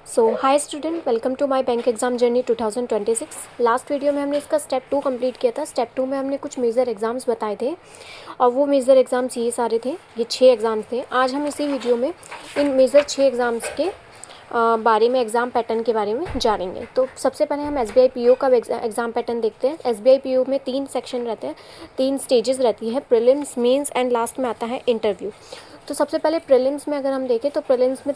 So hi student, welcome to my bank exam journey 2026। Last video में हमने इसका step 2 complete किया था। स्टेप 2 में हमने कुछ मेजर एग्जाम्स बताए थे और वो मेजर एग्जाम्स ये सारे थे, ये 6 एग्जाम्स थे। आज हम इसी वीडियो में इन मेजर 6 एग्जाम्स के बारे में, एग्ज़ाम पैटर्न के बारे में जानेंगे। तो सबसे पहले हम एसबीआई पीओ का एग्ज़ाम पैटर्न देखते हैं। एसबीआई पीओ में 3 सेक्शन रहते हैं, 3 स्टेजेस रहती है, प्रीलिम्स, मेंस एंड लास्ट में आता है इंटरव्यू। तो सबसे पहले प्रीलिम्स में अगर हम देखें तो प्रीलिम्स में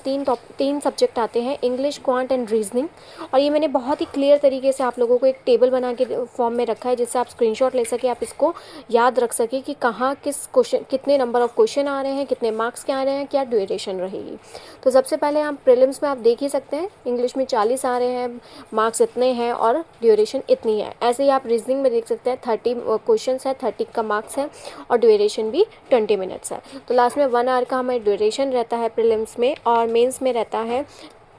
तीन सब्जेक्ट आते हैं, इंग्लिश, क्वांट एंड रीजनिंग। और ये मैंने बहुत ही क्लियर तरीके से आप लोगों को एक टेबल बना के फॉर्म में रखा है, जिससे आप स्क्रीनशॉट ले सके, आप इसको याद रख सके कि कहाँ किस क्वेश्चन, कितने नंबर ऑफ क्वेश्चन आ रहे हैं, कितने मार्क्स के आ रहे हैं, क्या ड्यूरेशन रहेगी। तो सबसे पहले हम प्रीलिम्स में आप देख ही सकते हैं, इंग्लिश में 40 आ रहे हैं, मार्क्स इतने हैं और ड्यूरेशन इतनी है। ऐसे ही आप रीजनिंग में देख सकते हैं, 30 क्वेश्चन है, 30 का मार्क्स है और ड्यूरेशन भी 20 मिनट्स है। तो लास्ट में 1 आवर का हमें ड्यूरेशन रहता है प्रीलिम्स में, और मेंस में रहता है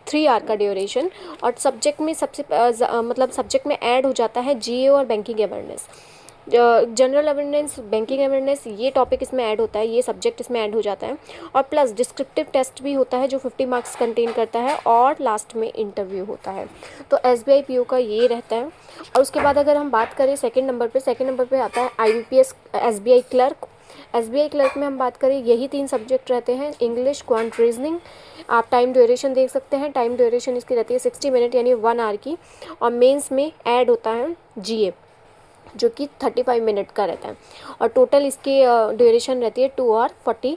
3 आवर का ड्यूरेशन। और सब्जेक्ट में सब्जेक्ट में ऐड हो जाता है जीए और banking awareness, general awareness, banking awareness, ये टॉपिक इसमें ऐड होता है, ये सब्जेक्ट इसमें ऐड हो जाता है। और प्लस डिस्क्रिप्टिव टेस्ट भी होता है जो 50 मार्क्स कंटेन करता है, और लास्ट में इंटरव्यू होता है। तो एसबीआई पीओ का ये रहता है। और उसके बाद अगर हम बात करें सेकंड नंबर पे आता है IBPS SBI clerk. SBI clerk में हम बात करें, यही 3 सब्जेक्ट रहते हैं, इंग्लिश, क्वांट, रीजनिंग। आप टाइम ड्यूरेशन देख सकते हैं, टाइम ड्यूरेशन इसकी रहती है 60 मिनट यानी 1 आवर की। और मेंस में ऐड होता है जीए जो कि 35 मिनट का रहता है, और टोटल इसकी ड्यूरेशन रहती है 2 आवर 40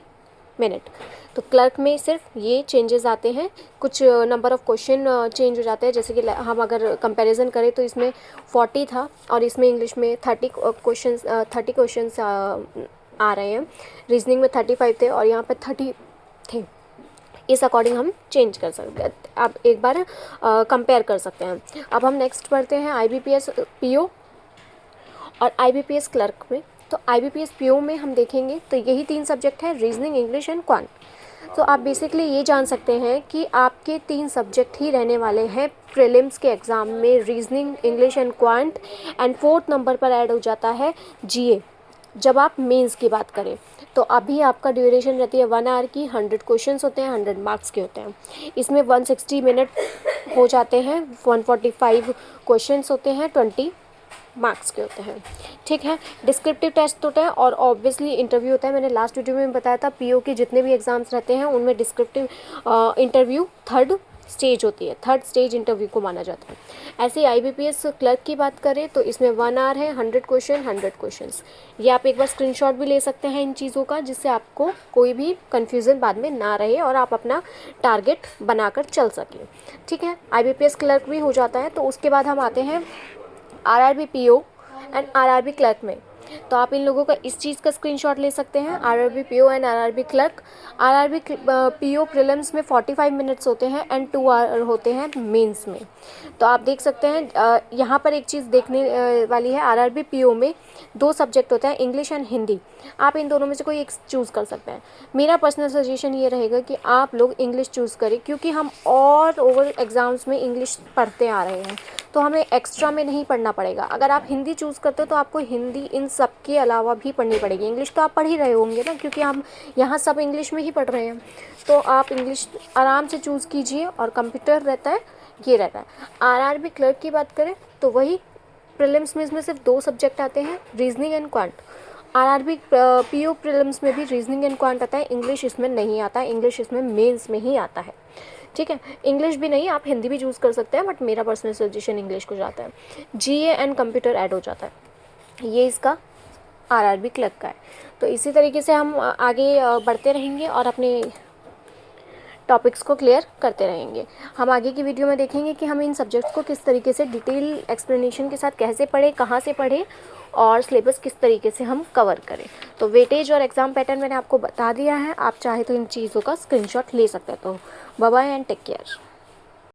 मिनट। तो क्लर्क में सिर्फ ये चेंजेस आते हैं, कुछ नंबर ऑफ़ क्वेश्चन चेंज हो जाते हैं। जैसे कि हम अगर कंपैरिजन करें तो इसमें 40 था और इसमें इंग्लिश में 30 क्वेश्चंस आ रहे हैं, रीजनिंग में 35 थे और यहाँ पे 30 थे। इस अकॉर्डिंग हम चेंज कर सकते हैं, आप एक बार कंपेयर कर सकते हैं। अब हम नेक्स्ट पढ़ते हैं आईबीपीएस पीओ और आईबीपीएस क्लर्क में। तो आईबीपीएस पीओ में हम देखेंगे तो यही 3 सब्जेक्ट है, रीजनिंग, इंग्लिश एंड क्वांट। तो आप बेसिकली ये जान सकते हैं कि आपके 3 सब्जेक्ट ही रहने वाले हैं प्रीलिम्स के एग्ज़ाम में, reasoning, English and quant. And 4th number पर ऐड हो जाता है जीए जब आप मेंस की बात करें। तो अभी आपका ड्यूरेशन रहती है 1 आवर की, 100 क्वेश्चंस होते हैं, 100 मार्क्स के होते हैं। इसमें 160 मिनट हो जाते हैं, 145 क्वेश्चंस होते हैं, 20 मार्क्स के होते हैं। ठीक है, डिस्क्रिप्टिव टेस्ट होता है और ऑब्वियसली इंटरव्यू होता है। मैंने लास्ट वीडियो में बताया था, पीओ के जितने भी एग्जाम्स रहते हैं उनमें डिस्क्रिप्टिव इंटरव्यू 3rd स्टेज होती है, 3rd स्टेज इंटरव्यू को माना जाता है। ऐसे ही आईबीपीएस क्लर्क की बात करें तो इसमें 1 आवर है, 100 क्वेश्चंस। ये आप एक बार स्क्रीनशॉट भी ले सकते हैं इन चीज़ों का, जिससे आपको कोई भी कन्फ्यूज़न बाद में ना रहे और आप अपना टारगेट बनाकर चल सकें। ठीक है, आईबीपीएस क्लर्क भी हो जाता है। तो उसके बाद हम आते हैं RRB PO and RRB clerk में। तो आप इन लोगों का इस चीज़ का स्क्रीनशॉट ले सकते हैं, RRB PO and RRB clerk. RRB PO prelims में 45 मिनट्स होते हैं एंड 2 आवर होते हैं मेंस में। तो आप देख सकते हैं यहाँ पर एक चीज़ देखने वाली है, आरआरबी पीओ में 2 सब्जेक्ट होते हैं, इंग्लिश एंड हिंदी। आप इन दोनों में से कोई एक चूज़ कर सकते हैं। मेरा पर्सनल सजेशन ये रहेगा कि आप लोग इंग्लिश चूज़ करें, क्योंकि हम और ओवर एग्ज़ाम्स में इंग्लिश पढ़ते आ रहे हैं, तो हमें एक्स्ट्रा में नहीं पढ़ना पड़ेगा। अगर आप हिंदी चूज़ करते हो तो आपको हिंदी इन सब के अलावा भी पढ़नी पड़ेगी। इंग्लिश तो आप पढ़ ही रहे होंगे ना, क्योंकि हम यहाँ सब इंग्लिश में ही पढ़ रहे हैं। तो आप इंग्लिश आराम से चूज़ कीजिए। और कंप्यूटर रहता है, ये रहता है। आरआरबी क्लर्क की बात करें तो वही प्रीलिम्स में इसमें सिर्फ 2 सब्जेक्ट आते हैं, reasoning and quant. RRB PO prelims में भी रीजनिंग एंड क्वांट आता है, इंग्लिश इसमें नहीं आता, इंग्लिश इसमें मेंस में ही आता है। ठीक है, इंग्लिश भी नहीं, आप हिंदी भी चूज़ कर सकते हैं, बट मेरा पर्सनल सजेशन इंग्लिश को जाता है। जीए एंड कंप्यूटर ऐड हो जाता है, ये इसका आरआरबी क्लर्क का है। तो इसी तरीके से हम आगे बढ़ते रहेंगे और अपने टॉपिक्स को क्लियर करते रहेंगे। हम आगे की वीडियो में देखेंगे कि हम इन सब्जेक्ट्स को किस तरीके से डिटेल एक्सप्लेनेशन के साथ कैसे पढ़ें, कहाँ से पढ़ें और सिलेबस किस तरीके से हम कवर करें। तो वेटेज और एग्ज़ाम पैटर्न मैंने आपको बता दिया है, आप चाहे तो इन चीज़ों का स्क्रीनशॉट ले सकते हैं। तो bye bye and take care.